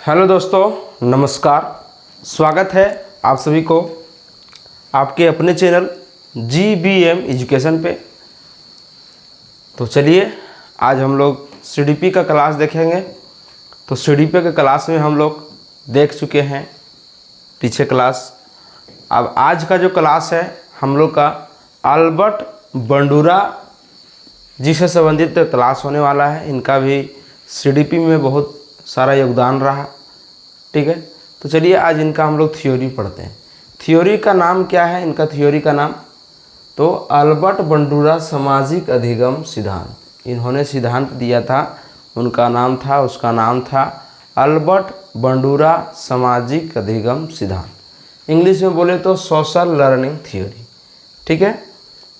Hello दोस्तों, नमस्कार। स्वागत है आप सभी को आपके अपने चैनल GBM एजुकेशन पे। तो चलिए आज हम लोग CDP का क्लास देखेंगे। तो CDP के क्लास में हम लोग देख चुके हैं पीछे क्लास। अब आज का जो क्लास है हम लोग का अल्बर्ट बंडूरा जी से संबंधित क्लास होने वाला है। इनका भी CDP में बहुत सारा योगदान रहा, ठीक है। तो चलिए आज इनका हम लोग थ्योरी पढ़ते हैं। थ्योरी का नाम क्या है इनका? थ्योरी का नाम तो अल्बर्ट बंडूरा सामाजिक अधिगम सिद्धांत। इन्होंने सिद्धांत दिया था, उसका नाम था अल्बर्ट बंडूरा सामाजिक अधिगम सिद्धांत। इंग्लिश में बोले तो सोशल लर्निंग थ्योरी, ठीक है।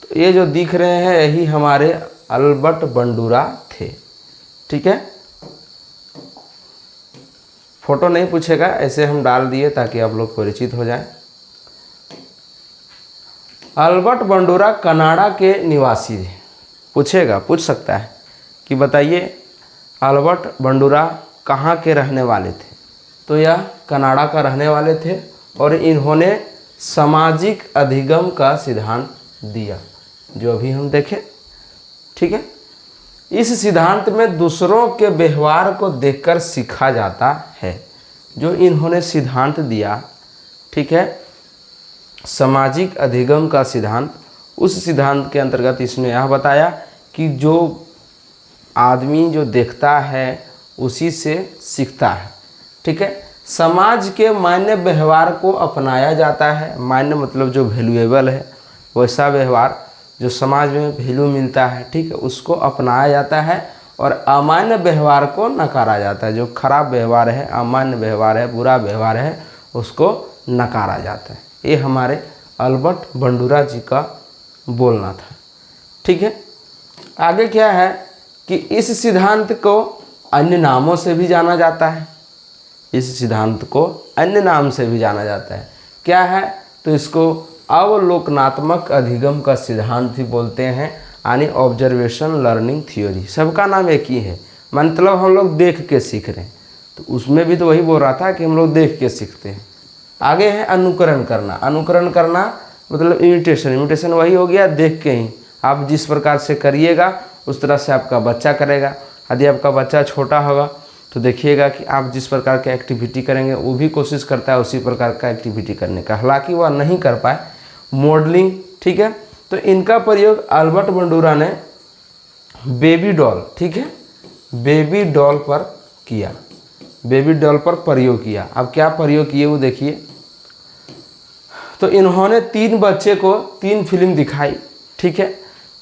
तो ये जो दिख रहे हैं यही हमारे अल्बर्ट बंडूरा थे, ठीक है। फोटो नहीं पूछेगा, ऐसे हम डाल दिए ताकि आप लोग परिचित हो जाएं। अल्बर्ट बंडूरा कनाडा के निवासी थे। पूछ सकता है कि बताइए अल्बर्ट बंडूरा कहाँ के रहने वाले थे? तो यह कनाडा का रहने वाले थे और इन्होंने सामाजिक अधिगम का सिद्धांत दिया जो अभी हम देखें, ठीक है। इस सिद्धांत में दूसरों के व्यवहार को देखकर सीखा जाता है। जो इन्होंने सिद्धांत दिया, ठीक है, सामाजिक अधिगम का सिद्धांत, उस सिद्धांत के अंतर्गत इसने यह बताया कि जो आदमी जो देखता है उसी से सीखता है, ठीक है। समाज के मान्य व्यवहार को अपनाया जाता है। मान्य मतलब जो वैल्यूएबल है, वैसा व्यवहार जो समाज में वैल्यू मिलता है, ठीक है, उसको अपनाया जाता है और अमान्य व्यवहार को नकारा जाता है। जो खराब व्यवहार है, अमान्य व्यवहार है, बुरा व्यवहार है, उसको नकारा जाता है। ये हमारे अल्बर्ट बंडूरा जी का बोलना था, ठीक है। आगे क्या है कि इस सिद्धांत को अन्य नामों से भी जाना जाता है। इस सिद्धांत को अन्य नाम से भी जाना जाता है। क्या है? तो इसको अवलोकनात्मक अधिगम का सिद्धांत भी बोलते हैं, यानी ऑब्जर्वेशन लर्निंग थ्योरी। सबका नाम एक ही है, मतलब हम लोग देख के सीख रहे हैं। तो उसमें भी तो वही बोल रहा था कि हम लोग देख के सीखते हैं। आगे है अनुकरण करना। अनुकरण करना मतलब इमिटेशन वही हो गया, देख के ही आप जिस प्रकार से करिएगा उस तरह से आपका बच्चा करेगा। यदि आपका बच्चा छोटा होगा तो देखिएगा कि आप जिस प्रकार के एक्टिविटी करेंगे वो भी कोशिश करता है उसी प्रकार का एक्टिविटी करने का, हालांकि वह नहीं कर पाए। मॉडलिंग, ठीक है। तो इनका प्रयोग अल्बर्ट बंडूरा ने बेबी डॉल, ठीक है, बेबी डॉल पर किया, बेबी डॉल पर प्रयोग किया। अब क्या प्रयोग किए वो देखिए। तो इन्होंने 3 बच्चे को 3 फिल्म दिखाई, ठीक है।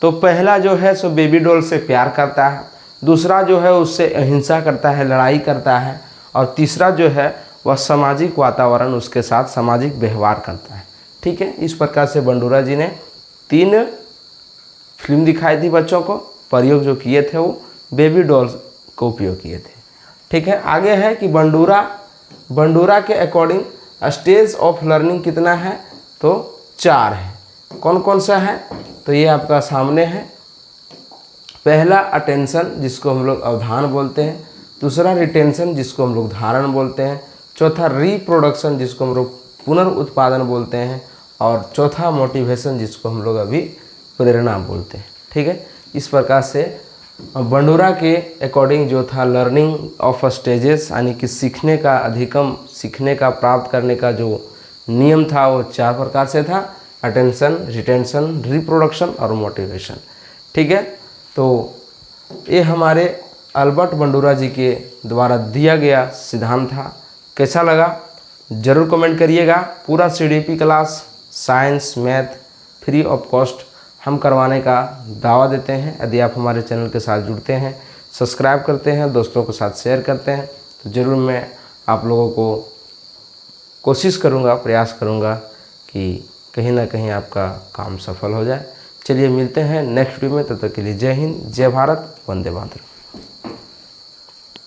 तो पहला जो है सो बेबी डॉल से प्यार करता है, दूसरा जो है उससे अहिंसा करता है, लड़ाई करता है, और तीसरा जो है वह सामाजिक वातावरण उसके साथ सामाजिक व्यवहार करता है, ठीक है। इस प्रकार से बंडूरा जी ने 3 फिल्म दिखाई थी बच्चों को। प्रयोग जो किए थे वो बेबी डॉल्स को उपयोग किए थे, ठीक है। आगे है कि बंडूरा के अकॉर्डिंग स्टेज ऑफ लर्निंग कितना है? तो 4 है। कौन कौन सा है? तो ये आपका सामने है। पहला अटेंशन जिसको हम लोग अवधान बोलते हैं, दूसरा रिटेंशन जिसको हम लोग धारण बोलते हैं, चौथा रिप्रोडक्शन जिसको हम लोग पुनर्उत्पादन बोलते हैं, और चौथा मोटिवेशन जिसको हम लोग अभी प्रेरणा बोलते हैं, ठीक है। इस प्रकार से बंडूरा के अकॉर्डिंग जो था लर्निंग ऑफ स्टेजेस, यानी कि सीखने का अधिगम, सीखने का प्राप्त करने का जो नियम था वो 4 प्रकार से था: अटेंशन, रिटेंशन, रिप्रोडक्शन और मोटिवेशन, ठीक है। तो ये हमारे अल्बर्ट बंडूरा जी के द्वारा दिया गया सिद्धांत था। कैसा लगा ज़रूर कमेंट करिएगा। पूरा CDP class science math free of cost हम करवाने का दावा देते हैं। यदि आप हमारे चैनल के साथ जुड़ते हैं, सब्सक्राइब करते हैं, दोस्तों के साथ शेयर करते हैं, तो ज़रूर मैं आप लोगों को कोशिश करूँगा, प्रयास करूँगा कि कहीं ना कहीं आपका काम सफल हो जाए। चलिए मिलते हैं नेक्स्ट वीडियो में, तब तक के लिए जय हिंद, जय भारत, वंदे मातरम।